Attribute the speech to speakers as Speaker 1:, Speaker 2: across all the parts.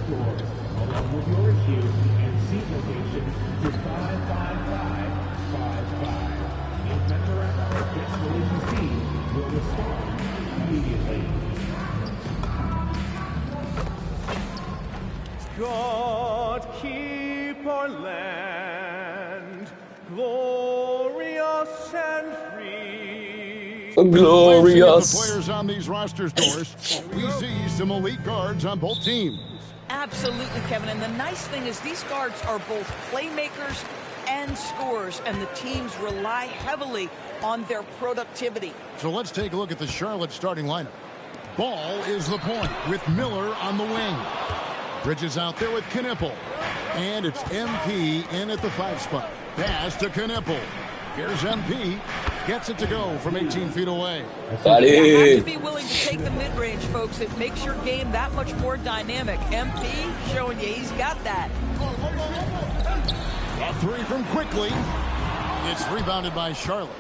Speaker 1: stores, along with your issue and seat location to 55555. If member at our guest relations team will respond immediately.
Speaker 2: God keep our land glorious and free.
Speaker 3: Glorious.
Speaker 4: The players on these rosters, Doris, we see some elite guards on both teams.
Speaker 5: Absolutely, Kevin. And the nice thing is these guards are both playmakers and scorers, and the teams rely heavily on their productivity.
Speaker 4: So let's take a look at the Charlotte starting lineup. Ball is the point with Miller on the wing. Bridges out there with Knipple. And it's MP in at the 5 spot. Pass to Knipple. Here's MP. Gets it to go from 18 feet away.
Speaker 5: You have to be willing to take the mid-range, folks. It makes your game that much more dynamic. MP showing you he's got that.
Speaker 4: A 3 from Quickly. It's rebounded by Charlotte.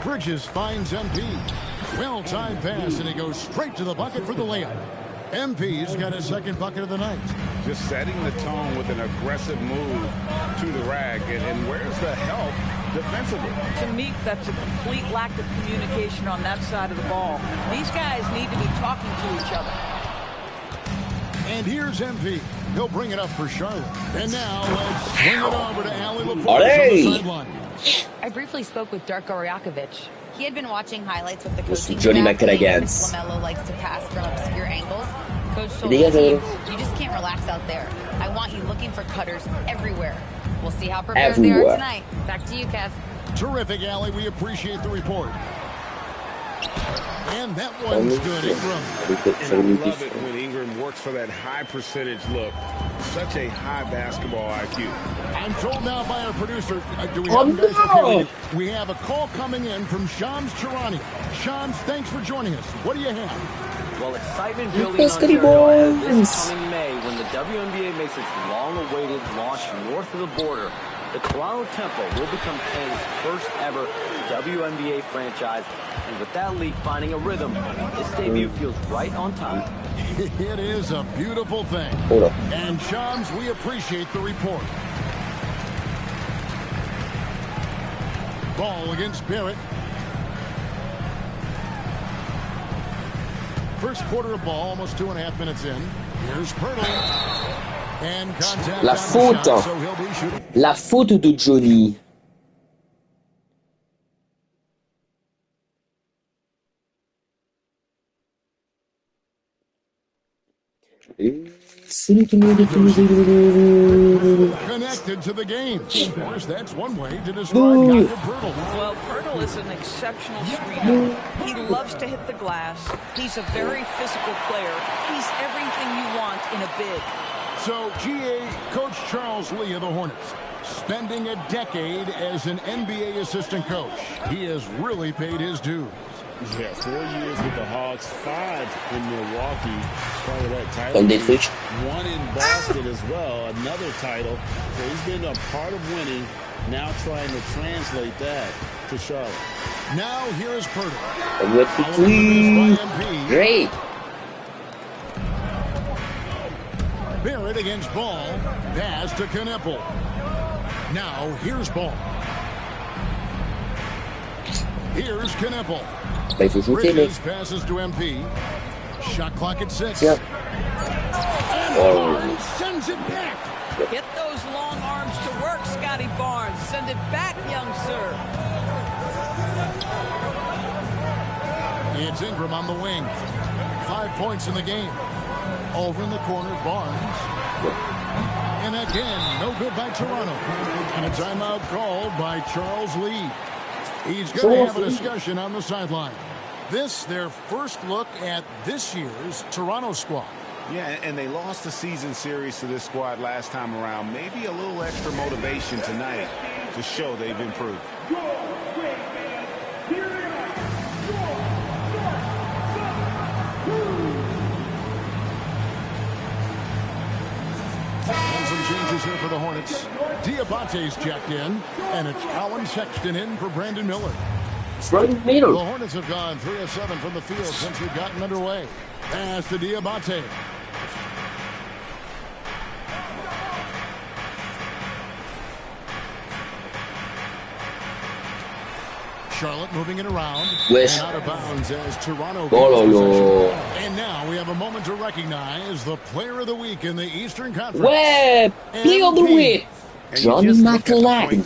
Speaker 4: Bridges finds MP. Well-timed pass, and he goes straight to the bucket for the layup. MP's got his second bucket of the night.
Speaker 6: Just setting the tone with an aggressive move to the rack. And where's the help defensively?
Speaker 5: To me, that's a complete lack of communication on that side of the ball. These guys need to be talking to each other.
Speaker 4: And here's MP. He'll bring it up for Charlotte. And now let's swing it over to Ali LaForce on the sideline.
Speaker 7: I briefly spoke with Darko Rajakovic. He had been watching highlights with the coaching
Speaker 3: Johnny
Speaker 7: staff.
Speaker 3: McKinnon.
Speaker 7: LaMelo likes to pass from obscure angles. Coach told the team, you just can't relax out there. I want you looking for cutters everywhere. We'll see how prepared they are tonight. Back to you, Kev.
Speaker 4: Terrific, Ali. We appreciate the report. And that one's good, Ingram.
Speaker 6: And I love it when Ingram works for that high percentage look. Such a high basketball IQ.
Speaker 4: I'm told now by our producer, do we have okay, we have a call coming in from Shams Charania. Shams, thanks for joining us. What do you have?
Speaker 8: Well, excitement building in Ontario this coming May when the WNBA makes its long-awaited launch north of the border. The Toronto Tempo will become Canada's first ever WNBA franchise, and with that league finding a rhythm, this debut feels right on time.
Speaker 4: It is a beautiful thing. And Shams, we appreciate the report. Ball against Barrett. First quarter of ball, almost 2.5 minutes in. Here's Pirtle. And contact
Speaker 3: La faute.
Speaker 4: Shot, so he'll be shooting.
Speaker 3: La faute de Johnny.
Speaker 4: Connected to the game. Of course, that's one way to describe Jakob Pirtle.
Speaker 5: Well, Pirtle is an exceptional screener. He loves to hit the glass. He's a very physical player. He's everything you want in a big.
Speaker 4: So, GA, Coach Charles Lee of the Hornets, spending a decade as an NBA assistant coach. He has really paid his dues.
Speaker 6: Yeah, 4 years with the Hawks, 5 in Milwaukee, part of that title. One in Boston as well, another title. So he's been a part of winning, now trying to translate that to Charlotte.
Speaker 4: Now here is Pirtle.
Speaker 3: Great.
Speaker 4: Barrett against Ball. Pass to Knipple. Now here's Ball. Here's Knipple. Bridges passes to MP. Shot clock at 6.
Speaker 3: Yeah.
Speaker 4: And Barnes sends it back.
Speaker 5: Get those long arms to work, Scotty Barnes. Send it back, young sir.
Speaker 4: It's Ingram on the wing. 5 points in the game. Over in the corner, Barnes. And again, no good by Toronto. And a timeout called by Charles Lee. He's going to have a discussion on the sideline. This, their first look at this year's Toronto squad.
Speaker 6: Yeah, and they lost the season series to this squad last time around. Maybe a little extra motivation tonight to show they've improved.
Speaker 4: And some changes here for the Hornets. Diabate's checked in, and it's Colin Sexton in for Brandon Miller.
Speaker 3: Brandon Miller.
Speaker 4: The Hornets have gone 3 of 7 from the field since we've gotten underway. Pass to Diabate. Charlotte moving it around.
Speaker 3: Wesh.
Speaker 4: And out of bounds as Toronto
Speaker 3: Oh là
Speaker 4: gains
Speaker 3: là.
Speaker 4: possession. And now we have a moment to recognize the player of the week in the Eastern Conference.
Speaker 3: Ouais, player of the week. Johnny McLean.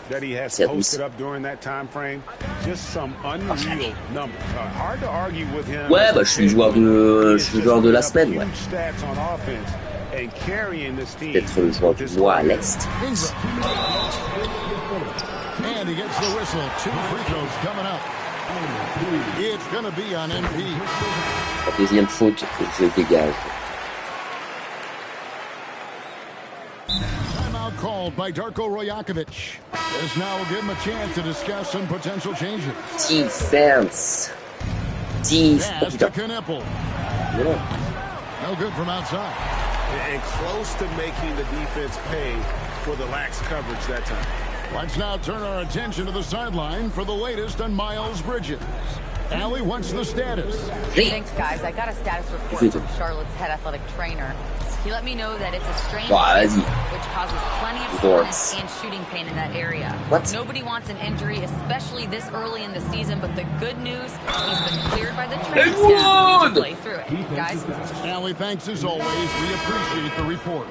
Speaker 6: That he has
Speaker 3: C'est
Speaker 6: posted up during that time frame, just some unreal numbers. Hard to argue with him.
Speaker 3: Ouais, bah je suis le joueur de la semaine, ouais.
Speaker 6: Stats on offense and carrying this team.
Speaker 3: Peut-être le joueur du mois à l'Est.
Speaker 4: And he gets the whistle. 2 free throws coming up. It's going to be on MP.
Speaker 3: La deuxième faute, je dégage.
Speaker 4: Timeout called by Darko Rojakovic. This now will give him a chance to discuss some potential changes.
Speaker 3: Defense.
Speaker 4: Pass to Kneppel.
Speaker 3: Yeah.
Speaker 4: No good from outside.
Speaker 6: And close to making the defense pay for the lax coverage that time.
Speaker 4: Let's now turn our attention to the sideline for the latest on Miles Bridges. Allie, what's the status?
Speaker 7: Thanks, guys. I got a status report from Charlotte's head athletic trainer. He let me know that it's a strained
Speaker 3: Vas-y.
Speaker 7: which causes plenty of soreness and shooting pain in that area.
Speaker 3: What?
Speaker 7: Nobody wants an injury, especially this early in the season, but the good news, he's been cleared by the training staff to play through it. Guys?
Speaker 4: Allie, thanks as always. We appreciate the report.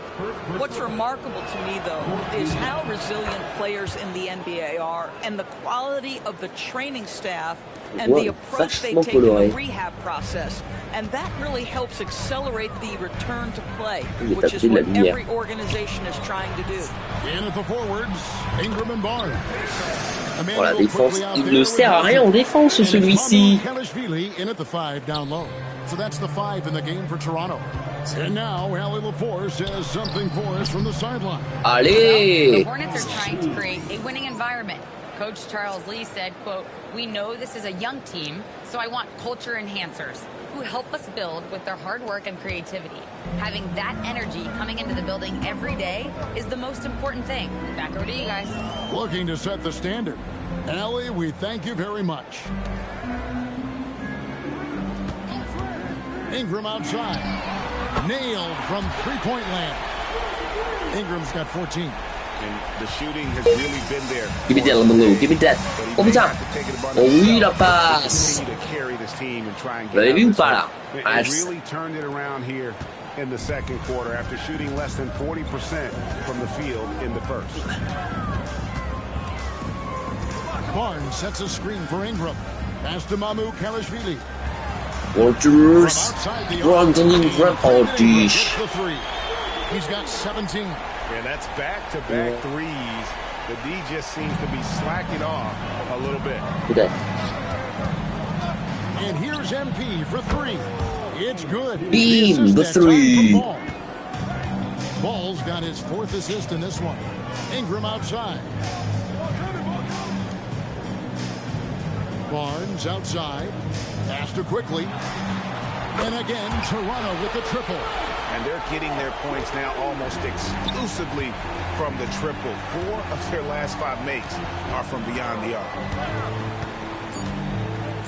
Speaker 5: What's remarkable to me, though, is how resilient players in the NBA are and the quality of the training staff and the approach they take in the rehab process. And that really helps accelerate the return to play, which is what every organization is trying to do.
Speaker 4: In at the forwards, Ingram and Barnes.
Speaker 3: Pour la défense, il ne sert à rien en défense celui-ci.
Speaker 4: In at the 5 down low. So that's the 5 in the game for Toronto. And now Allie LaForce says something for us from the sideline.
Speaker 3: Allez!
Speaker 7: The Hornets are trying to create a winning environment. Coach Charles Lee said, quote, "We know this is a young team, so I want culture enhancers who help us build with their hard work and creativity. Having that energy coming into the building every day is the most important thing." Back over to you guys.
Speaker 4: Looking to set the standard. Allie, we thank you very much. Ingram outside. Nailed from three-point land. Ingram's got 14.
Speaker 6: And the shooting has really been there.
Speaker 3: Give me that, Lamelou. Give me that. Oh putain. Oh oui, la passe. Vous l'avez vu ou pas là? Ah,
Speaker 6: really turned it around here in the second quarter after shooting less than 40% from the field in the first.
Speaker 4: Barnes sets a screen for Ingram. Pass to Mamu Kalashvili.
Speaker 3: Walters. Brandon Ingram. Oh, geez.
Speaker 4: He's got 17.
Speaker 6: And that's back-to-back threes. The D just seems to be slacking off a little bit.
Speaker 3: Okay.
Speaker 4: And here's MP for 3. It's good.
Speaker 3: Beam, the 3.
Speaker 4: Ball's got his 4th assist in this one. Ingram outside. Barnes outside. Pass to quickly. And again, Toronto with the triple.
Speaker 6: And they're getting their points now almost exclusively from the triple. 4 of their last 5 makes are from beyond the arc.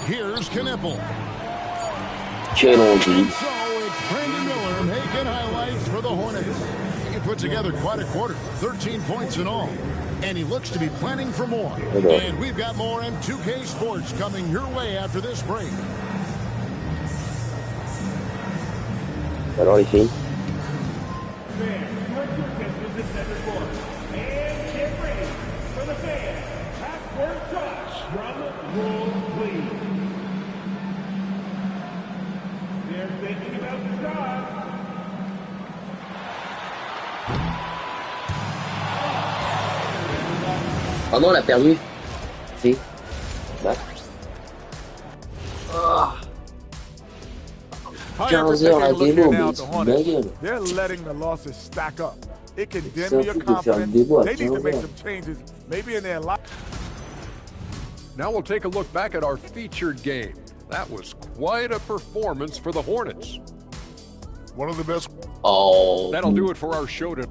Speaker 4: Here's Kneppel.
Speaker 3: Quel envie.
Speaker 4: So it's Brandon Miller making highlights for the Hornets. He put together quite a quarter, 13 points in all. And he looks to be planning for more. And we've got more M2K Sports coming your way after this break.
Speaker 3: Alors les filles. Oh non, on l'a perdu. Si. Bah. Oh. 15 heures la démo, mais
Speaker 2: they're letting the losses stack up. It can dim
Speaker 3: C'est un
Speaker 2: your
Speaker 3: truc de faire une
Speaker 2: confidence.
Speaker 3: démo à
Speaker 2: They need to
Speaker 3: 15
Speaker 2: make
Speaker 3: heures.
Speaker 2: some changes, maybe in their life.
Speaker 9: Now we'll take a look back at our featured game. That was quite a performance for the Hornets.
Speaker 4: One of the best.
Speaker 3: Oh.
Speaker 9: That'll do it for our show today.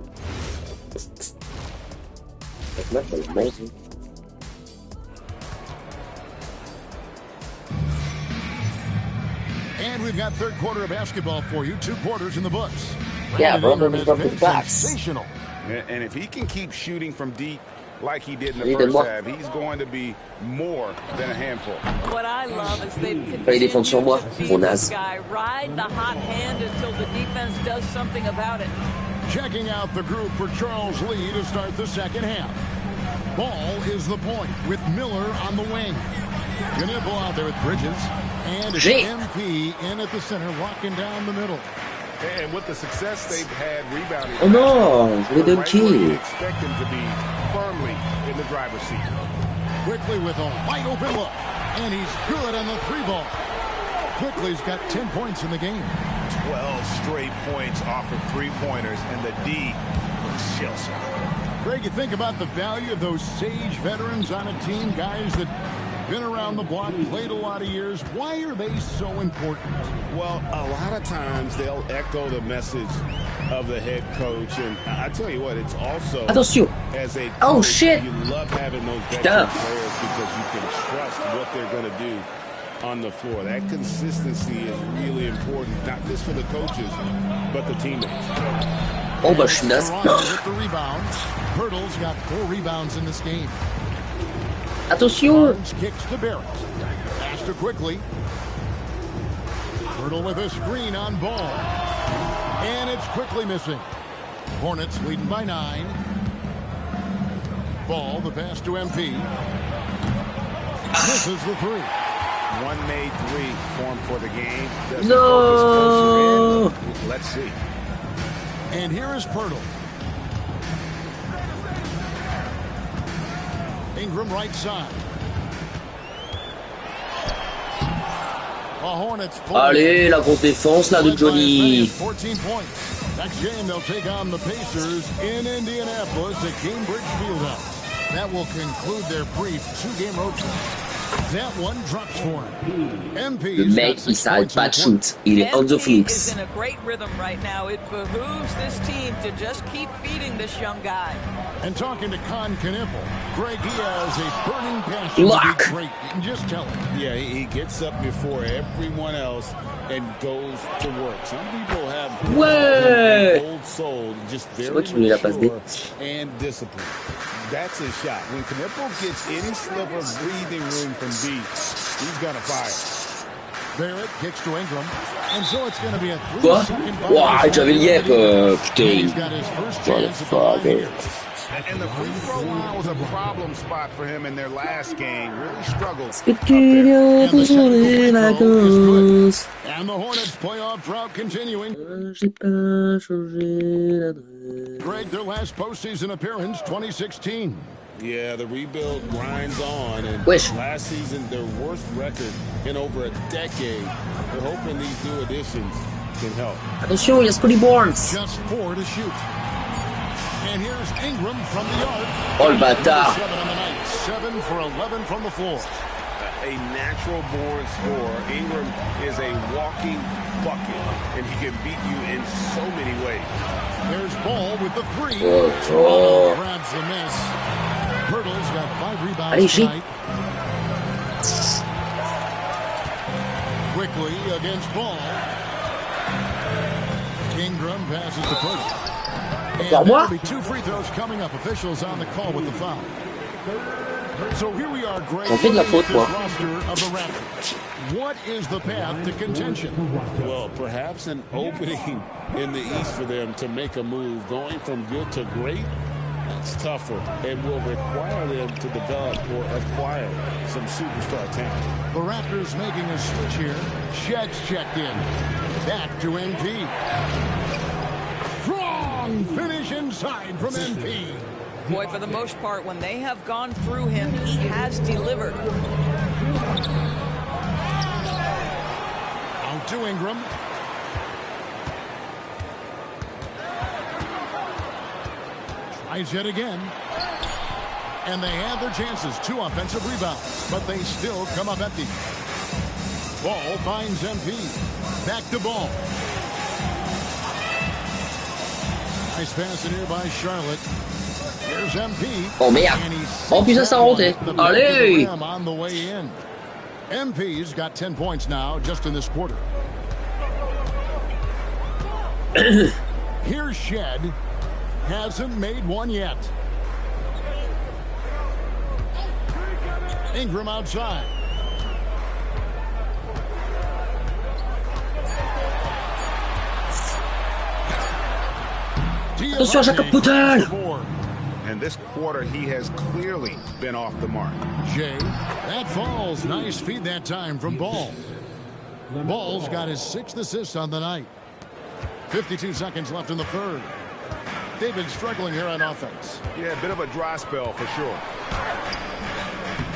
Speaker 4: And we've got third quarter of basketball for you. 2 quarters in the books.
Speaker 3: Yeah, bro,
Speaker 4: Ingram
Speaker 3: we
Speaker 4: has
Speaker 3: got the
Speaker 4: been
Speaker 3: backs.
Speaker 4: sensational.
Speaker 2: And if he can keep shooting from deep like he did in the first half, he's going to be more than a handful.
Speaker 5: What I love is they've
Speaker 3: Il
Speaker 5: continued
Speaker 3: défend sur moi,
Speaker 5: to feed
Speaker 3: mon
Speaker 5: this
Speaker 3: naze.
Speaker 5: guy, ride the hot hand until the defense does something about it.
Speaker 4: Checking out the group for Charles Lee to start the second half. Ball is the point with Miller on the wing. Knipple out there with Bridges. And it's MP in at the center, locking down the middle.
Speaker 2: And with the success they've had rebounding,
Speaker 3: Oh non, je l'ai
Speaker 2: right where you
Speaker 3: dunké.
Speaker 2: expect him to be firmly in the driver's seat.
Speaker 4: Quickly with a wide open look. And he's good on the 3-ball. Quickly's got 10 points in the game.
Speaker 2: 12 straight points off of 3-pointers, and the D looks shell-shocked.
Speaker 4: Greg, you think about the value of those sage veterans on a team, guys that been around the block, played a lot of years. Why are they so important?
Speaker 6: Well, a lot of times they'll echo the message of the head coach, and I tell you what, it's also
Speaker 3: Attention.
Speaker 6: as a coach,
Speaker 3: Oh, shit.
Speaker 6: you love having those
Speaker 3: Putain.
Speaker 6: veteran players because you can trust what they're going to do on the floor. That consistency is really important, not just for the coaches, but the teammates.
Speaker 3: Oh bah je suis naze.
Speaker 4: Toronto with the rebounds. Hurdle's got 4 rebounds in this game.
Speaker 3: Attention.
Speaker 4: Barnes kicks to Barrett. Pass to Quickly. Hurdle with a screen on Ball. And it's Quickly missing. Hornets leading by 9. Ball, the pass to MP. Misses the 3.
Speaker 2: One made 3 formed for the game. Does he
Speaker 3: No.
Speaker 2: focus closer in? Let's see.
Speaker 4: And here is Pirtle. Ingram right side. The Hornets pull.
Speaker 3: Allez, la grosse défense là de Johnny.
Speaker 4: 14 points. Next game they'll take on the Pacers in Indianapolis at Cambridge Fieldhouse. That will conclude their brief 2-game road trip. That one drops for him. MP.
Speaker 3: Le mec, il s'arrête pas de shoot. Il est on the
Speaker 5: MP
Speaker 3: flux.
Speaker 5: is in a great rhythm right now. It behooves this team to just keep feeding this young guy.
Speaker 4: And talking to Con Knipple, Greg, he has a burning passion
Speaker 3: Lock.
Speaker 4: to be great. You can just tell him.
Speaker 6: Yeah, he gets up before everyone else and goes to work. Some people have
Speaker 3: Ouais.
Speaker 6: old soul, just very
Speaker 3: moi qui lui ai la passe D.
Speaker 6: mature and disciplined. That's his shot. When Knipple gets any sliver of breathing room from B, he's gonna fire.
Speaker 4: Barrett kicks to Ingram, and so it's going to be a
Speaker 3: Quoi?
Speaker 4: 3-second
Speaker 3: Ouah, j'avais le yep, putain.
Speaker 4: He's got his first chance at the line here.
Speaker 2: And the free throw line was a problem spot for him in their last game. Really struggled.
Speaker 3: Est-ce que tu viens pour jouer la danse?
Speaker 4: And the Hornets playoff drought continuing.
Speaker 3: J'ai pas changé l'adresse.
Speaker 4: Greg, their last postseason appearance, 2016.
Speaker 6: Yeah, the rebuild grinds on, and
Speaker 3: Wesh.
Speaker 6: last season, their worst record in over a decade. They're hoping these new additions can help.
Speaker 3: Attention, il y a Scotty Barnes.
Speaker 4: Just 4 to shoot. And here's Ingram from the yard.
Speaker 3: Oh le bâtard.
Speaker 4: 7 on the night, 7 for 11 from the floor.
Speaker 6: A natural-born scorer, Ingram is a walking bucket, and he can beat you in so many ways.
Speaker 4: There's Ball with the 3.
Speaker 3: Oh.
Speaker 4: Toronto grabs the miss. Pirtle's got 5 rebounds
Speaker 3: Allez, G.
Speaker 4: tonight. Quickly against Ball. Ingram passes to Pirtle. And
Speaker 3: Pour moi?
Speaker 4: there'll be 2 free throws coming up. Officials on the call with the foul. So here we are, Greg.
Speaker 3: J'en fais de la faute, moi.
Speaker 4: Roster of the Raptors. What is the path to contention?
Speaker 6: Well, perhaps an opening in the East for them to make a move. Going from good to great, that's tougher and will require them to develop or acquire some superstar talent.
Speaker 4: The Raptors making a switch here. Shaq's checked in. Back to MP. Strong finish inside from MP.
Speaker 5: Boy, for the most part, when they have gone through him, he has delivered.
Speaker 4: Out to Ingram. Tries yet again. And they have their chances. 2 offensive rebounds. But they still come up empty. Ball finds MP. Back to Ball. Nice pass in here by Charlotte. Here's MP.
Speaker 3: Oh merde. Oh putain, ça a rentré. Allez.
Speaker 4: On the way in. MP's got 10 points now just in this quarter. Here's Shed. Hasn't made one yet. Ingram outside.
Speaker 3: Attention à Jakob Poeltl.
Speaker 2: And this quarter, he has clearly been off the mark.
Speaker 4: Jay, that falls. Nice feed that time from Ball. Ball's got his 6th assist on the night. 52 seconds left in the third. They've been struggling here on offense.
Speaker 2: Yeah, a bit of a dry spell for sure.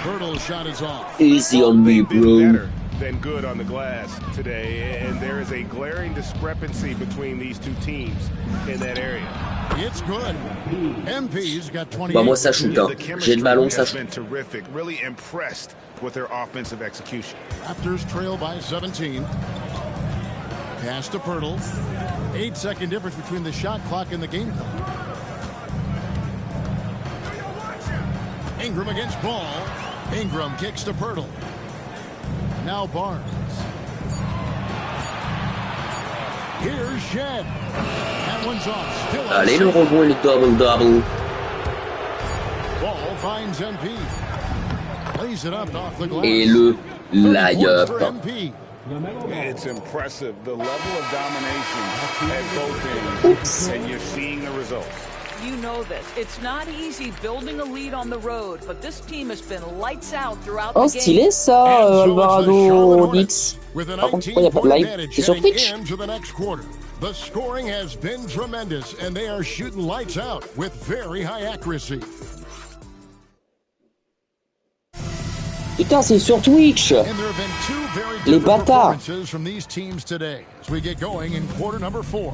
Speaker 4: Poeltl's shot is off.
Speaker 3: Easy on me, bro.
Speaker 2: Better than good on the glass today, and there is a glaring discrepancy between these two teams in that area.
Speaker 4: It's good. MP's got 28.
Speaker 3: Bah moi ça shoot hein. J'ai le ballon, ça shoot.
Speaker 2: Been terrific. Really impressed with their offensive execution.
Speaker 4: Raptors trail by 17. Pass to Poeltl. 8-second difference between the shot clock and the game clock. Ingram against Ball. Ingram kicks to Poeltl. Now Barnes. Here's Shed. That one's off. Still
Speaker 3: Allez, le rebond et le double-double.
Speaker 4: Ball finds MP. Plays it up off the glass.
Speaker 3: Et le layup.
Speaker 2: It's impressive, the level of domination at both ends, and you're seeing the results.
Speaker 5: You know this. It's not easy building a lead on the road, but this team has been lights out throughout the game.
Speaker 10: Oh, stylé ça, Alvarado Knicks. Par contre, pourquoi il n'y a pas de live? C'est sur Twitch?
Speaker 4: The scoring has been tremendous, and they are shooting lights out with very high accuracy.
Speaker 10: Putain, c'est sur Twitch. Les bâtards.
Speaker 4: From these teams today as we get going in quarter number 4.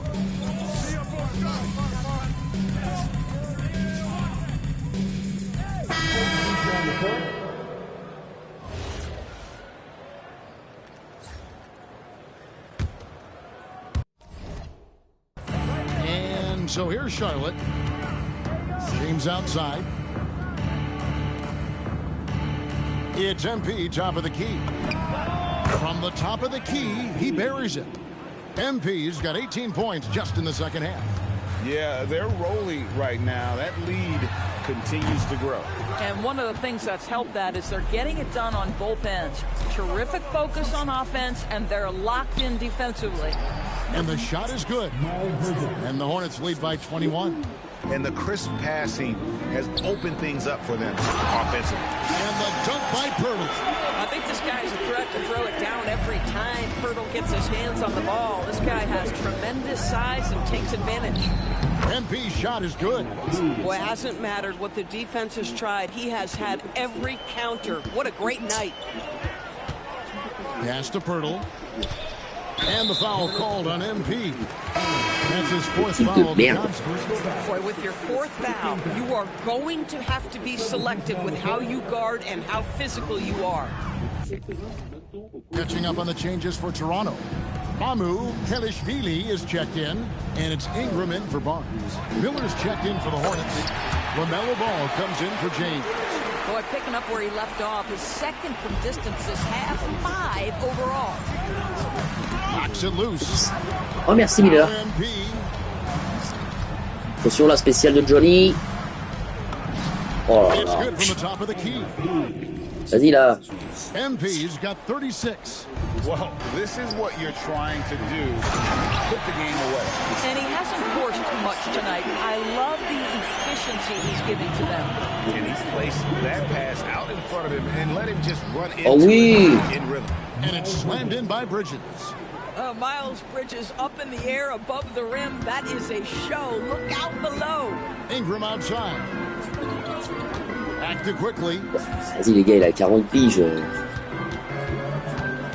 Speaker 4: And so here's Charlotte. James outside. It's MP, top of the key. From the top of the key, he buries it. MP's got 18 points just in the second half.
Speaker 2: Yeah, they're rolling right now. That lead continues to grow.
Speaker 5: And one of the things that's helped that is they're getting it done on both ends. Terrific focus on offense, and they're locked in defensively.
Speaker 4: And the shot is good. And the Hornets lead by 21.
Speaker 2: And the crisp passing has opened things up for them offensively.
Speaker 4: And the dunk by Poeltl.
Speaker 11: I think this guy is a threat to throw it down every time Poeltl gets his hands on the ball. This guy has tremendous size and takes advantage.
Speaker 4: MP's shot is good.
Speaker 11: Boy, it hasn't mattered what the defense has tried. He has had every counter. What a great night.
Speaker 4: Pass to Poeltl. And the foul called on MP. That's his 4th foul.
Speaker 11: Boy, with your 4th foul, you are going to have to be selective with how you guard and how physical you are.
Speaker 4: Catching up on the changes for Toronto. Mamu Kelishvili is checked in, and it's Ingram in for Barnes. Miller's checked in for the Hornets. LaMelo Ball comes in for James.
Speaker 5: Boy, picking up where he left off. His 2nd from distance this half, 5 overall.
Speaker 4: Knocks it loose.
Speaker 3: Oh, merci Miller. Attention, la spéciale de Johnny. Oh là
Speaker 4: It's
Speaker 3: là.
Speaker 4: good from the top of the key.
Speaker 3: Vas-y là.
Speaker 4: MP's got 36.
Speaker 2: Well, this is what you're trying to do. Put the game away.
Speaker 5: And he hasn't forced much tonight. I love the efficiency he's giving to them.
Speaker 2: And he's placed that pass out in front of him and let him just run into
Speaker 3: Oh oui.
Speaker 2: it in rhythm.
Speaker 4: And it's slammed in by Bridges.
Speaker 11: Miles Bridges up in the air above the rim. That is a show. Look out below.
Speaker 4: Ingram outside. Acted quickly.
Speaker 3: Vas-y les gars, il a 40 piges.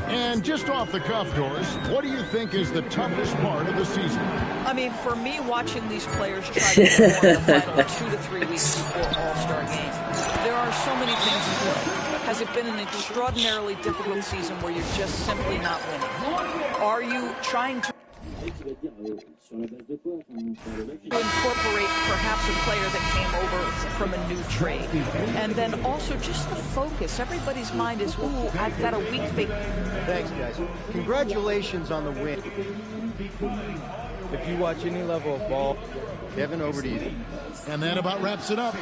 Speaker 4: And just off the cuff, Doris, what do you think is the toughest part of the season?
Speaker 5: I mean, for me, watching these players try to perform the final 2 to 3 weeks before All-Star game, there are so many things in play. Has it been an extraordinarily difficult season where you're just simply not winning? Are you trying to incorporate perhaps a player that came over from a new trade? And then also just the focus. Everybody's mind is, ooh, I've got a weak thing.
Speaker 12: Thanks, guys. Congratulations on the win. if you watch any level of ball.
Speaker 13: Kevin, over to you.
Speaker 4: And that about wraps it up.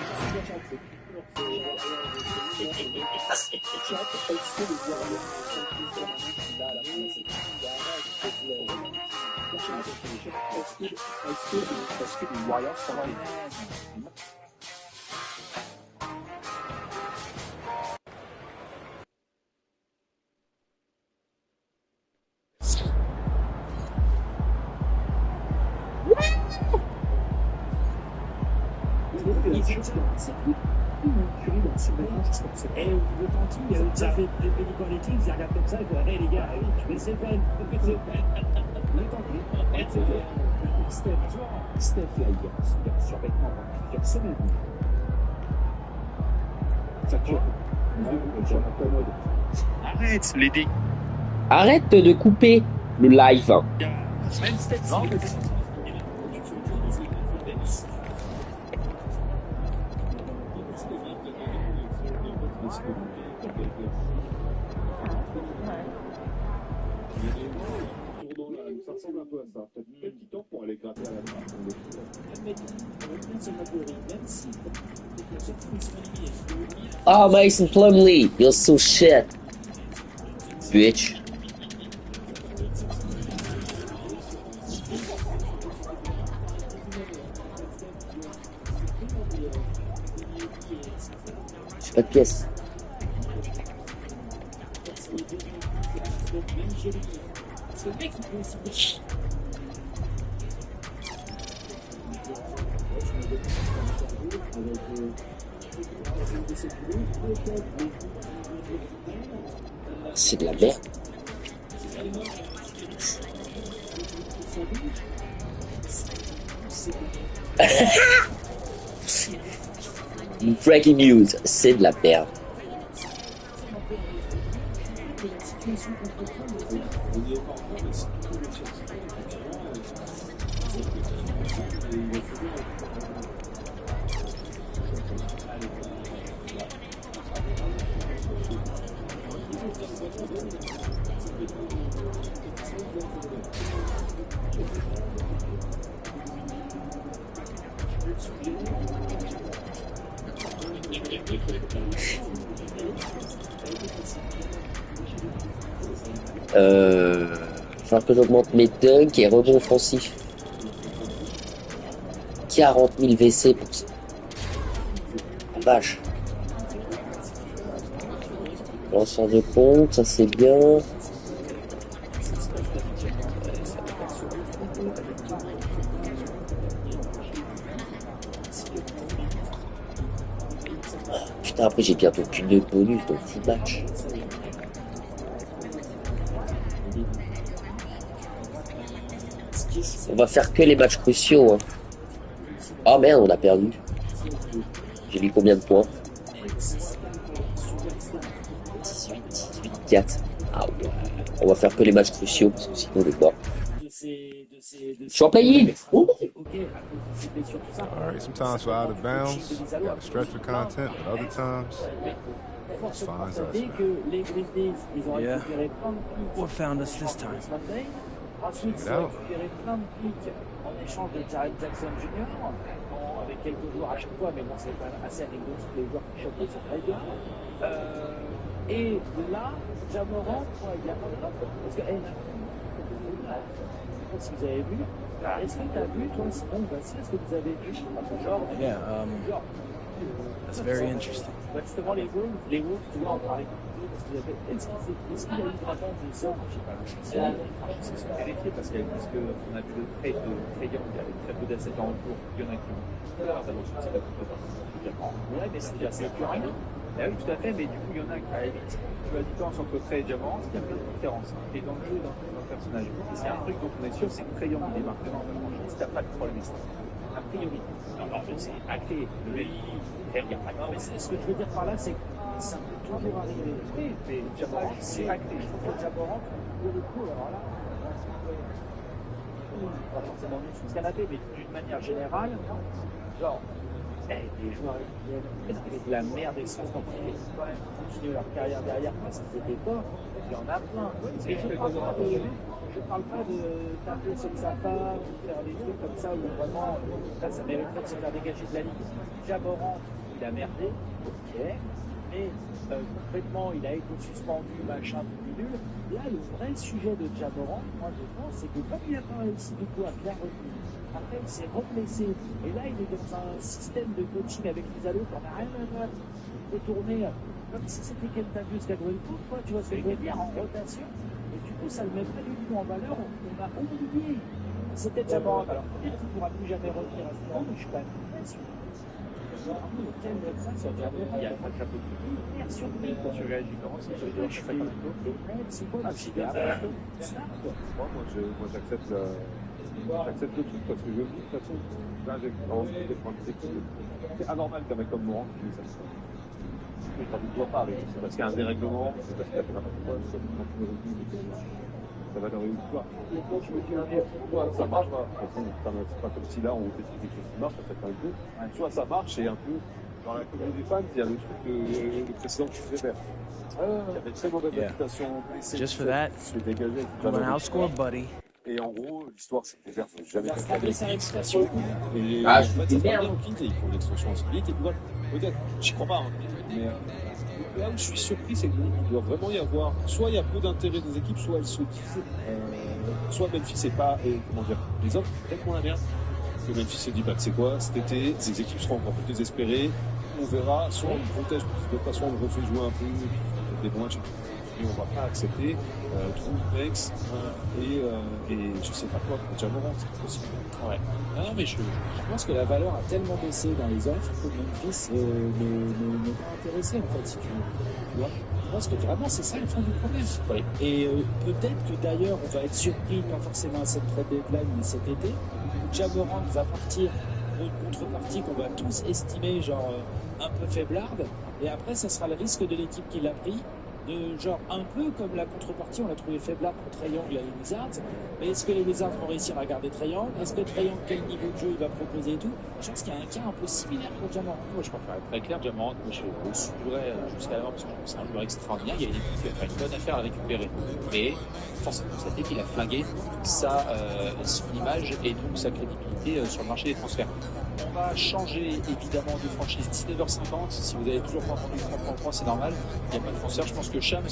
Speaker 10: Arrête, Lady. Arrête de couper le live. Oh, Mason Plumlee, you're so shit, bitch. J'ai pas de pièce. C'est de la merde. Breaking news, c'est de la merde. Faut que j'augmente mes dunks et rebonds offensifs. 40 000 WC pour ça. Vache. Lanceur de pompe, ça c'est bien. Putain, après j'ai bientôt plus de bonus donc 6 matchs. On va faire que les matchs cruciaux. Hein. Oh merde, on a perdu. J'ai mis combien de points? 4. Ah ouais. On va faire que les matchs cruciaux parce que sinon on est mort. Je suis en play-in.
Speaker 14: Alright, sometimes we're out of bounds. We gotta stretch the content, but other times it's fine as us.
Speaker 12: Yeah. What found us this time?
Speaker 15: Ensuite, ils ont récupéré plein de pics en échange de Jared Jackson Jr. Avec quelques joueurs à chaque fois, mais bon, c'est quand même assez anecdotique, les joueurs qui choquent, c'est très bien. Et là, Ja Morant, il y a parce que, je sais pas si vous avez vu, est-ce que tu as vu, toi, Simon, est-ce que vous avez vu, genre,
Speaker 12: yeah, that's very interesting.
Speaker 15: Justement, les Wolves, tu vois, en parler. Est-ce qu'il y a eu vraiment des hommes, je sais pas, c'est vérifié parce qu'on a vu le prêt de Trae Young avec très peu d'assets en retour, il y en a qui ont ouais, mais c'est assez pur. Ah oui, tout à fait, mais du coup, il y en a qui a évité. Tu vois la différence entre Trae et Ja Morant, il y a plein de différences. Et dans le jeu, dans le personnage, c'est un truc dont on est sûr, c'est que Trae Young il est marqué dans la franchise, t'as pas de problème. A priori. Non, c'est acté. Il n'y a pas de problème. Ce que je veux dire par là, c'est que ça peut toujours arriver. Oui, mais Ja Morant, c'est acté. Je trouve que Ja Morant, pour le coup, alors là, pas forcément mieux sous ce canapé, mais d'une manière générale, genre, Les joueurs avec la merde des sens qui continuent leur carrière derrière parce qu'ils étaient pas, il y en a plein. Et je parle pas de taper sur sa femme ou faire des trucs comme ça où vraiment là, ça mériterait de se faire dégager de la ligue. Ja Morant, il a merdé, ok, mais concrètement il a été suspendu, machin, nul. Là, le vrai sujet de Ja Morant, moi je pense, c'est que comme il n'a pas réussi du coup à bien retenir, après il s'est reblessé, et là il est dans un système de coaching avec les allos qu'on n'a rien à voir, de tourner comme si c'était Kentavious Caldwell-Pope, quoi, tu vois ce que je veux dire, en rotation. Et du coup, ça ne le met pas du tout en valeur. On a oublié. C'était Ja Morant. Alors, peut-être qu'il ne pourra plus jamais revenir à ce moment, mais je suis quand même très surpris. Quel médecin sur Ja Morant? Il y a pas de chapeau de tout. Hyper surpris. Quand tu réagis comment ça veut dire que je fais comme ça? C'est quoi le chiffre?
Speaker 13: Moi, j'accepte le truc parce que je me dis, de toute façon, là, j'ai envie de prendre des coups. C'est anormal qu'un mec comme Morant qui fasse ça. Je ne dois pas avec. C'est parce qu'il y a un dérèglement, c'est parce qu'il y a n'importe quoi, c'est parce qu'il y a ça va dans une histoire. Je me dis, soit ça marche pas. De toute façon, c'est pas comme si là, on fait quelque chose qui marche, ça fait un peu. Soit ça marche et un peu, dans la communauté des fans, il y a le truc de précédent que tu faisais faire. Il y avait très mauvaise réputation.
Speaker 12: Just for that, I'm gonna outscore Buddy.
Speaker 13: Et en gros, l'histoire, c'est que les gars, faut jamais faire avec sa réputation. Et
Speaker 3: Ah,
Speaker 13: en fait, c'est bien au Kings et ils font l'extension en solide. Et puis voilà, peut-être, j'y crois pas, hein, mais là où je suis surpris, c'est qu'il doit vraiment y avoir, soit il y a peu d'intérêt des équipes, soit elles se disent, soit Memphis n'est pas, comment dire, les autres, peut-être moins la merde. Que Memphis se dit, bah, c'est quoi, cet été, ces équipes seront encore plus désespérées, on verra, soit on protège, de toute façon, on refait jouer un peu, des matchs. Et on va pas accepter Drew Banks et je sais pas quoi pour Ja Morant, c'est pas possible.
Speaker 15: Ouais. Non, mais je pense que la valeur a tellement baissé dans les offres que Memphis n'est pas intéressé en fait, si tu veux. Je pense que vraiment c'est ça le fond du problème. Ouais. Et peut-être que d'ailleurs on va être surpris, pas forcément à cette trade deadline, mais cet été, où Ja Morant va partir pour une contrepartie qu'on va tous estimer genre un peu faiblarde, et après ça sera le risque de l'équipe qui l'a pris. De genre un peu comme la contrepartie, on l'a trouvé faiblard pour Trae Young, les Wizards. Mais est-ce que les Wizards vont réussir à garder Trae Young? Est-ce que Trae Young, quel niveau de jeu il va proposer et tout? Je pense qu'il y a un cas un peu similaire pour Ja Morant. Moi, je préfère être très clair, Ja Morant, moi je le suivrai jusqu'à la mort parce que c'est un joueur extraordinaire. Il y a une équipe qui va faire une bonne affaire à récupérer. Mais forcément, cette équipe, il a flingué son image et donc sa crédibilité sur le marché des transferts. On va changer évidemment de franchise 19h50. Si vous avez toujours pas entendu le 3.3, c'est normal. Il n'y a pas de transfert. Je pense que Shams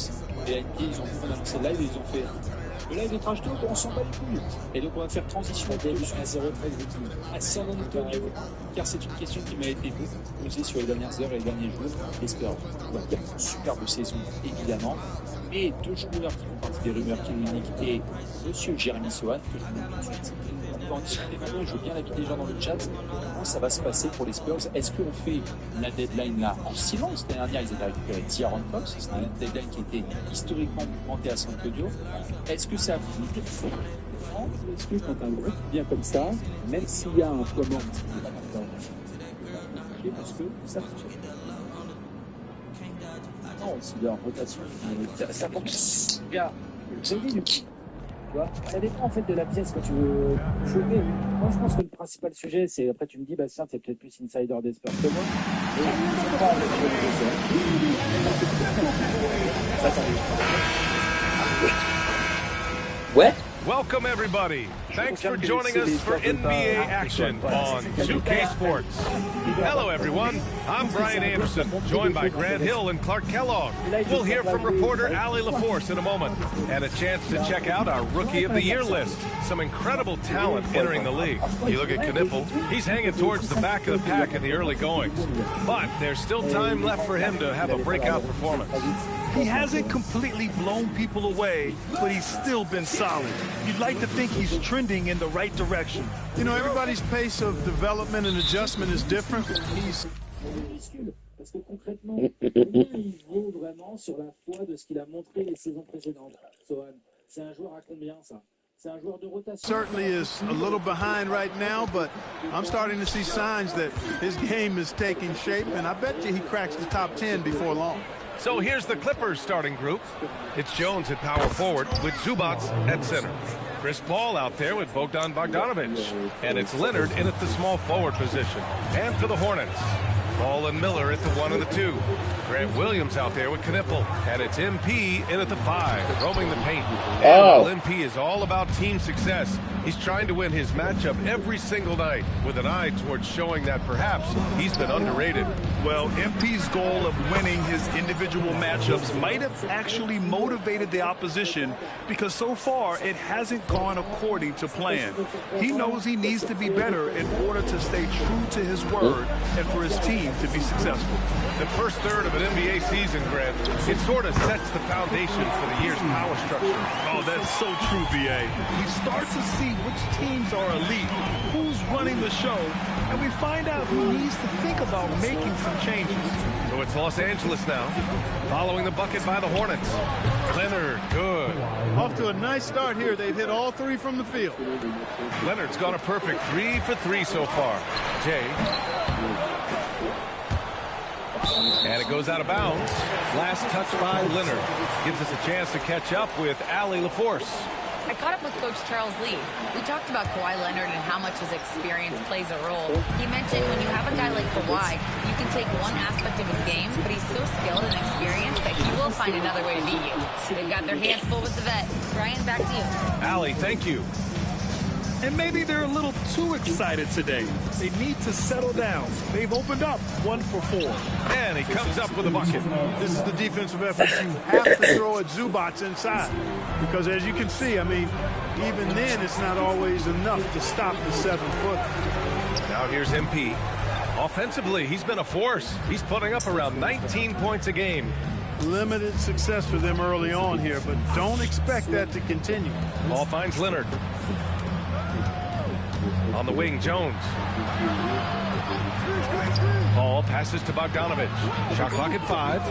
Speaker 15: et ANP, ils ont annoncé le live et ils ont fait le live est trash talk, on s'en bat les couilles. Et donc on va faire transition à 0-13 à San Antonio, car c'est une question qui m'a été posée sur les dernières heures et les derniers jours. Les Spurs doivent faire une superbe saison, évidemment. Mais deux joueurs qui font partie des rumeurs qui l'uniquent et monsieur Jérémy Sohan, que je vous demande tout de suite. On va en discuter maintenant, je veux bien l'avis des gens dans le chat. Comment ça va se passer pour les Spurs? Est-ce qu'on fait la deadline là en silence? L'année dernière, ils avaient récupéré Tyrone Fox, c'est un deadline qui était historiquement mouvementé à San Antonio. Est-ce que ça vide? Est-ce que quand un groupe vient comme ça, même s'il y a un comment, parce que ça fonctionne. Non, aussi leur rotation, ça fonctionne. C'est du coup. Ça dépend en fait de la pièce que tu veux choper. Moi je pense que le principal sujet c'est, après tu me dis Bastien t'es peut-être plus insider des Spurs que moi. Et je crois avec
Speaker 3: Ouais.
Speaker 16: Welcome everybody. Thanks for joining us for NBA action on 2K Sports. Hello everyone, I'm Brian Anderson, joined by Grant Hill and Clark Kellogg. We'll hear from reporter Allie LaForce in a moment, and a chance to check out our Rookie of the Year list. Some incredible talent entering the league. You look at Knipple, he's hanging towards the back of the pack in the early goings. But there's still time left for him to have a breakout performance.
Speaker 17: He hasn't completely blown people away, but he's still been solid. You'd like to think he's trending in the right direction. You know, everybody's pace of development and adjustment is different. He's...
Speaker 15: Parce que concrètement, combien il vaut vraiment sur la foi de ce qu'il a montré les saisons précédentes? Sohan, c'est un joueur à combien ça? C'est un joueur de rotation.
Speaker 17: Certainly is a little behind right now, but I'm starting to see signs that his game is taking shape, and I bet you he cracks the top 10 before long.
Speaker 16: So here's the Clippers starting group. It's Jones at power forward with Zubats at center. Chris Paul out there with Bogdan Bogdanovic. And it's Leonard in at the small forward position. And for the Hornets, Ball and Miller at the 1 and the 2. Grant Williams out there with Knippel. And it's MP in at the 5, roaming the paint. And MP is all about team success. He's trying to win his matchup every single night with an eye towards showing that perhaps he's been underrated.
Speaker 17: Well, MP's goal of winning his individual matchups might have actually motivated the opposition because so far it hasn't gone according to plan. He knows he needs to be better in order to stay true to his word and for his team to be successful.
Speaker 16: The first third of an NBA season, Grant, it sort of sets the foundation for the year's power structure.
Speaker 17: Oh, that's so true, B.A. We start to see which teams are elite, who's running the show, and we find out who needs to think about making some changes.
Speaker 16: So it's Los Angeles now, following the bucket by the Hornets. Leonard, good.
Speaker 17: Off to a nice start here. They've hit all 3 from the field.
Speaker 16: Leonard's gone a perfect 3 for 3 so far. Jay. And it goes out of bounds. Last touch by Leonard. Gives us a chance to catch up with Allie LaForce.
Speaker 7: I caught up with Coach Charles Lee. We talked about Kawhi Leonard and how much his experience plays a role. He mentioned when you have a guy like Kawhi, you can take one aspect of his game, but he's so skilled and experienced that he will find another way to beat you. They've got their hands full with the vet. Brian, back to you.
Speaker 16: Allie, thank you.
Speaker 17: And maybe they're a little too excited today. They need to settle down. They've opened up 1 for 4.
Speaker 16: And he comes up with a bucket.
Speaker 17: This is the defensive effort you have to throw at Zubac inside. Because as you can see, I mean, even then it's not always enough to stop the 7-footer.
Speaker 16: Now here's MP. Offensively, he's been a force. He's putting up around 19 points a game.
Speaker 17: Limited success for them early on here, but don't expect that to continue.
Speaker 16: Ball finds Leonard. On the wing, Jones. Ball passes to Bogdanovic. Shot clock at 5.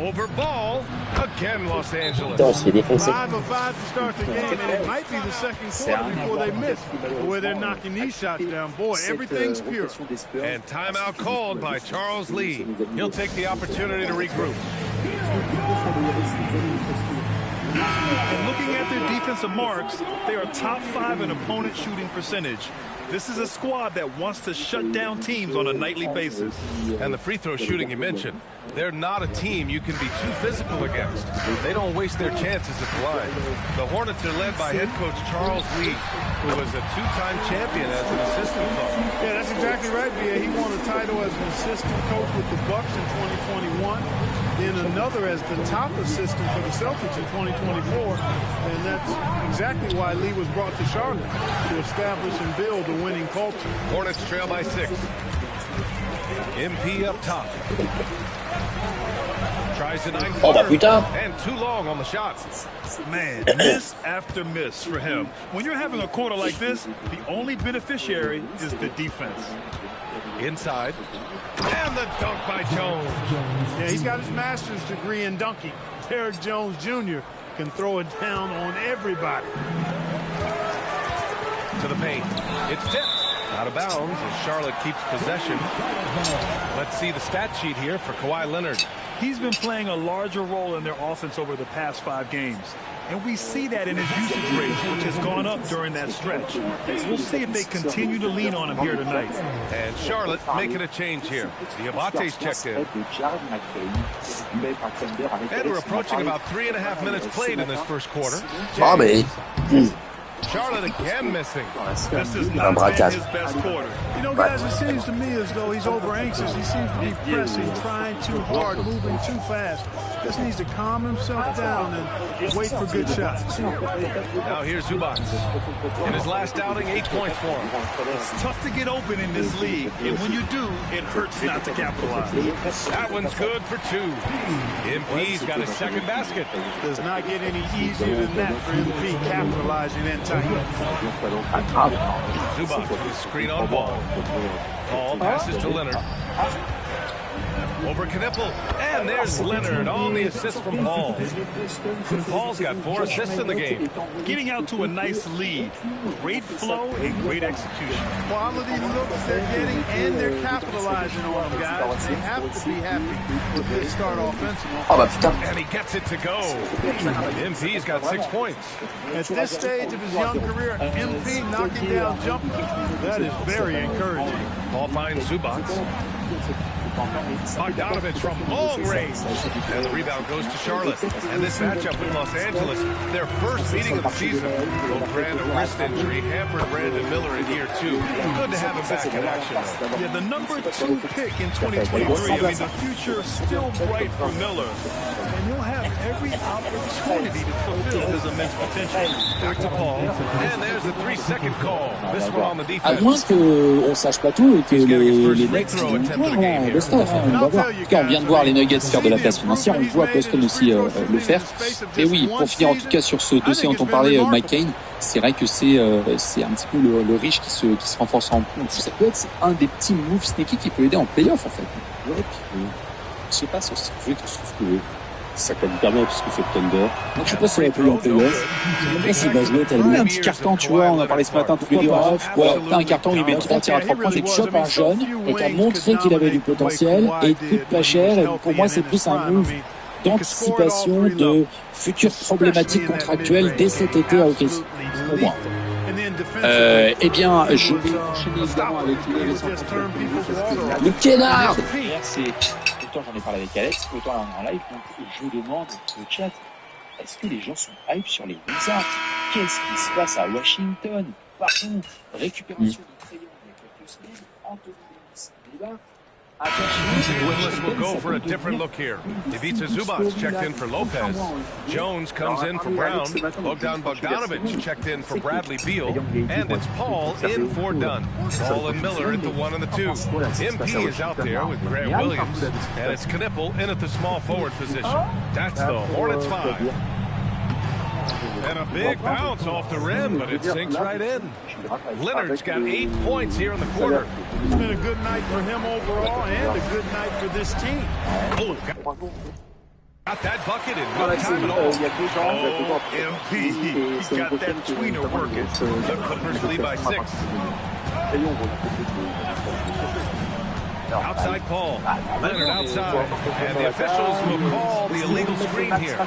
Speaker 16: Over Ball. Again, Los Angeles.
Speaker 17: 5 of 5 to start the game, and it might be the second quarter before they miss. Where they're knocking these shots down. Boy, everything's pure.
Speaker 16: And timeout called by Charles Lee. He'll take the opportunity to regroup.
Speaker 17: And looking at their defensive marks, they are top 5 in opponent shooting percentage. This is a squad that wants to shut down teams on a nightly basis.
Speaker 16: And the free throw shooting you mentioned, they're not a team you can be too physical against. They don't waste their chances at the line. The Hornets are led by head coach Charles Lee, who was a 2-time champion as an assistant coach.
Speaker 17: Yeah, that's exactly right, B.A. He won a title as an assistant coach with the Bucks in 2021. Then another as the top assistant for the Celtics in 2024. And that's exactly why Lee was brought to Charlotte, to establish and build a winning culture.
Speaker 16: Hornets trail by 6. MP up top. Tries a 9-footer and too long on the shot.
Speaker 17: Man, miss after miss for him. When you're having a quarter like this, the only beneficiary is the defense.
Speaker 16: Inside. And the dunk by Jones.
Speaker 17: Yeah, he's got his master's degree in dunking. Derrick Jones Jr. can throw it down on everybody.
Speaker 16: To the paint. It's tipped. Out of bounds as Charlotte keeps possession. Let's see the stat sheet here for Kawhi Leonard.
Speaker 17: He's been playing a larger role in their offense over the past 5 games. And we see that in his usage rate, which has gone up during that stretch. We'll see if they continue to lean on him here tonight.
Speaker 16: And Charlotte making a change here. Diabate's checked in. And we're approaching about 3.5 minutes played in this first quarter. Charlotte again missing.
Speaker 17: This is not his best quarter. You know, guys, it seems to me as though he's over anxious. He seems to be pressing, trying too hard, moving too fast. Just needs to calm himself down and wait for good shots.
Speaker 16: Now here's Zubac. In his last outing, 8 points for him.
Speaker 17: It's tough to get open in this league, and when you do, it hurts not to capitalize.
Speaker 16: That one's good for 2. MP's got his second basket.
Speaker 17: Does not get any easier than that for MP capitalizing in tight.
Speaker 16: Zubac with screen on Ball. Ball passes to Leonard. over Knipple. And there's Leonard on the assist from Paul. Paul's got 4 assists in the game.
Speaker 17: Getting out to a nice lead. Great flow and great execution. Quality looks they're getting, and they're capitalizing on them, guys. They have to be happy with this start offensively.
Speaker 3: Oh bah putain.
Speaker 16: And he gets it to go. MP's got 6 points.
Speaker 17: At this stage of his young career, MP knocking down jumpers, that is very encouraging.
Speaker 16: Paul finds Zubac. Bogdanovich from long range. And the rebound goes to Charlotte. And this matchup with Los Angeles, their first meeting of the season. Both Brand a wrist injury hampered Brandon Miller in year 2. Good to have him back in action, though.
Speaker 17: Yeah, the number 2 pick in 2023. I mean, the future is still bright for Miller. And he'll have every opportunity to fulfill his immense potential.
Speaker 16: Back to Paul. And there's the 3-second call. This one on the
Speaker 18: À
Speaker 16: defense.
Speaker 18: moins qu'on sache pas tout et que les Nets vont voir Boston. On va voir. En tout cas, on vient de voir les Nuggets faire de la place financière. On voit Boston aussi le faire. Et oui, pour finir en tout cas sur ce dossier dont on parlait, Mike Kane, c'est vrai que c'est un petit peu le riche qui se renforce en compte. Ça peut être un des petits moves sneaky qui peut aider en playoff en fait. Ouais, puis, je sais pas si je trouve que ça colle hyper bien parce que fait Thunder. Moi, je sais pas si ça va être en playoff. Je sais pas s'il va jouer tellement. Un petit carton, tu vois, on a parlé ce matin tous les deux. Voilà, t'as un carton, il met 3 tirs à 3 points, c'est chop un jeune et qui a montré qu'il avait du potentiel et il coûte pas cher. Et pour moi, c'est plus un move d'anticipation de futures problématiques contractuelles dès cet été à OKC. Pour moi. Eh bien, je vais enchaîner évidemment avec le Kennard. Autant j'en ai parlé avec Alex, autant là on est en live, donc je demande au chat, est-ce que les gens sont hype sur les Wizards? Qu'est-ce qui se passe à Washington? Pardon, récupération de Trae Young il y a quelques semaines, Anthony Davis débat.
Speaker 16: Willis will go for a different look here. Ivica Zubac checked in for Lopez. Jones comes in for Brown. Bogdan Bogdanovich checked in for Bradley Beal. And it's Paul in for Dunn. Paul and Miller at the 1 and the 2. MP is out there with Grant Williams. And it's Knipple in at the small forward position. That's the Hornets 5. And a big bounce off the rim, but it sinks right in. Leonard's got 8 points here in the quarter.
Speaker 17: It's been a good night for him overall and a good night for this team.
Speaker 16: Oh, got that bucket in no time at all.
Speaker 17: Oh, MP, he's got that tweener working.
Speaker 16: The Clippers lead by 6. Outside Paul. Leonard outside. And the officials will call the illegal screen here.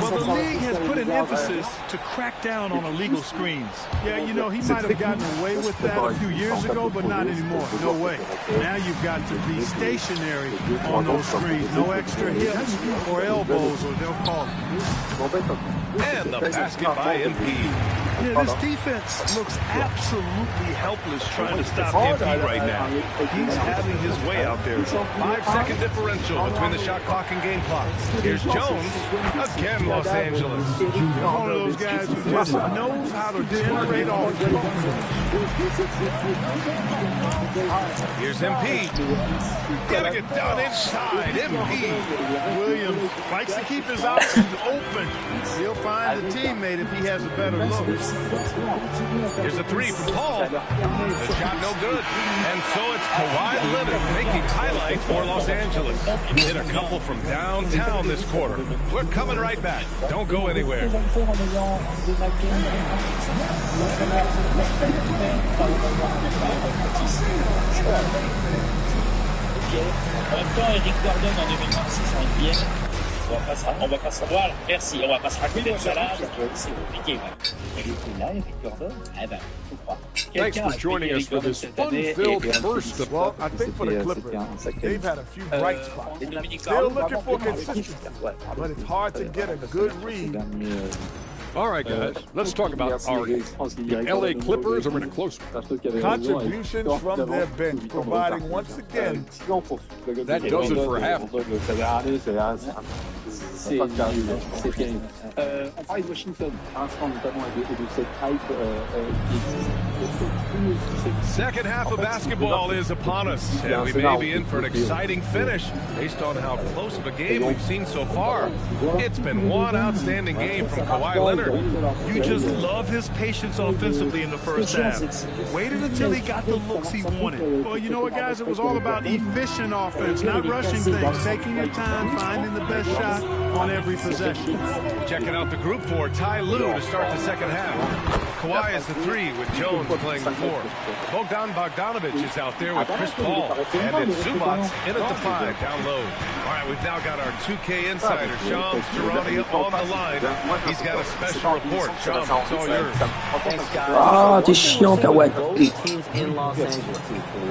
Speaker 17: Well, the league has put an emphasis to crack down on illegal screens. Yeah, you know, he might have gotten away with that a few years ago, but not anymore. No way. Now you've got to be stationary on those screens. No extra hips or elbows, or they'll call it.
Speaker 16: And the basket by MP.
Speaker 17: Yeah, this defense looks absolutely helpless trying to stop MP right now. He's having his way out there.
Speaker 16: 5-second differential between the shot clock and game clock. Here's Jones. Again, Los Angeles.
Speaker 17: One of those guys who just knows how to generate offense.
Speaker 16: Here's MP. Gotta get down inside. MP.
Speaker 17: Williams likes to keep his options open. He'll find a teammate if he has a better look.
Speaker 16: Here's a 3 from Paul. The shot no good. And so it's Kawhi Leonard making highlights for Los Angeles. Hit a couple from downtown this quarter. We're coming right back. Don't go anywhere.
Speaker 18: En même temps, Eric Gordon en 2026 en NBA, on va pas savoir. Merci, on va pas se raconter de salade. C'est compliqué. Il était là, Eric Gordon. Eh ben, faut croire.
Speaker 9: Thanks for joining us for this fun-filled first of all.
Speaker 17: I think for the Clippers, they've had a few bright spots. They're looking for consistency, but it's hard to get a good read.
Speaker 9: All right, guys, let's talk about our game. The LA Clippers are in a close one.
Speaker 17: Contributions from their bench, providing once again.
Speaker 9: That does it for half.
Speaker 13: C'est terrible. On parlait de Washington, à l'instant notamment, et de cette hype qui existe.
Speaker 16: Second half of basketball is upon us, and we may be in for an exciting finish based on how close of a game we've seen so far. It's been one outstanding game from Kawhi Leonard.
Speaker 17: You just love his patience offensively in the first half. Waited until he got the looks he wanted. Well, you know what, guys? It was all about efficient offense, not rushing things, taking your time, finding the best shot on every possession.
Speaker 16: Checking out the group for Ty Lue to start the second half. Kawhi is the 3 with Jones playing the 4. Bogdan Bogdanovic is out there with Chris Paul. And it's Zubats in at the 5 down low. All right, we've now got our 2K insider, Shams Charania, on the line. He's got a special report. Shams, it's all yours.
Speaker 8: Thanks, guys.
Speaker 3: Ah, t'es chiant, Kawhi.
Speaker 8: Both teams in Los Angeles,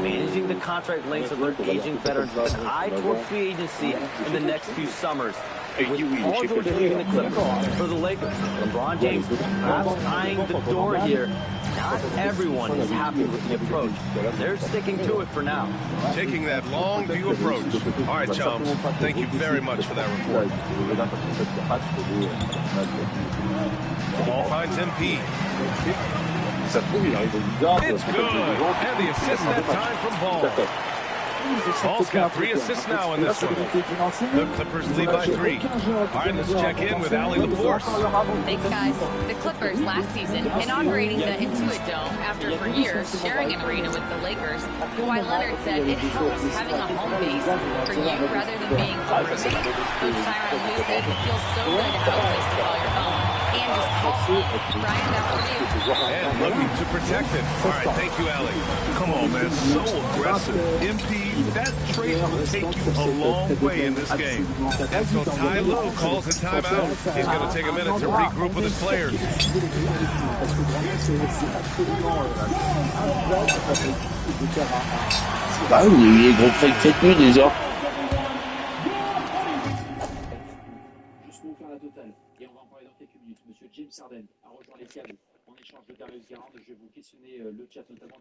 Speaker 8: managing the contract lengths of their aging veterans with an eye toward free agency in the next few summers. With Paul George leaving the Clippers for the Lakers, LeBron James perhaps eyeing the door here. Not everyone is happy with the approach. They're sticking to it for now.
Speaker 16: Taking that long view approach. All right, Chums, thank you very much for that report. The ball finds MP. It's good. And the assist that time from Ball. Ball's got 3 assists now in this one. The Clippers lead by 3. All right, let's check in with Allie LaForce.
Speaker 7: Thanks, guys. The Clippers last season inaugurating the Intuit Dome after for years sharing an arena with the Lakers. Kawhi Leonard said it helps having a home base for you rather than being a roommate. Coach Tyronn Lue said it feels so good to have a place to call your own. And just call home. Brian, back to you.
Speaker 16: And looking to protect it. All right, thank you, Allie.
Speaker 17: Come on, man. So aggressive. MP, that trait will take you a long way in this game.
Speaker 16: And so Ty Lue calls a timeout. He's going to take a minute to regroup with his players.
Speaker 3: Bah oui, il est gros fake nuit déjà.
Speaker 15: Juste pour faire la totale, et on va en parler dans quelques minutes. Monsieur James Harden a rejoint les câbles en échange de Darius Garland. Je vais vous questionner le chat notamment.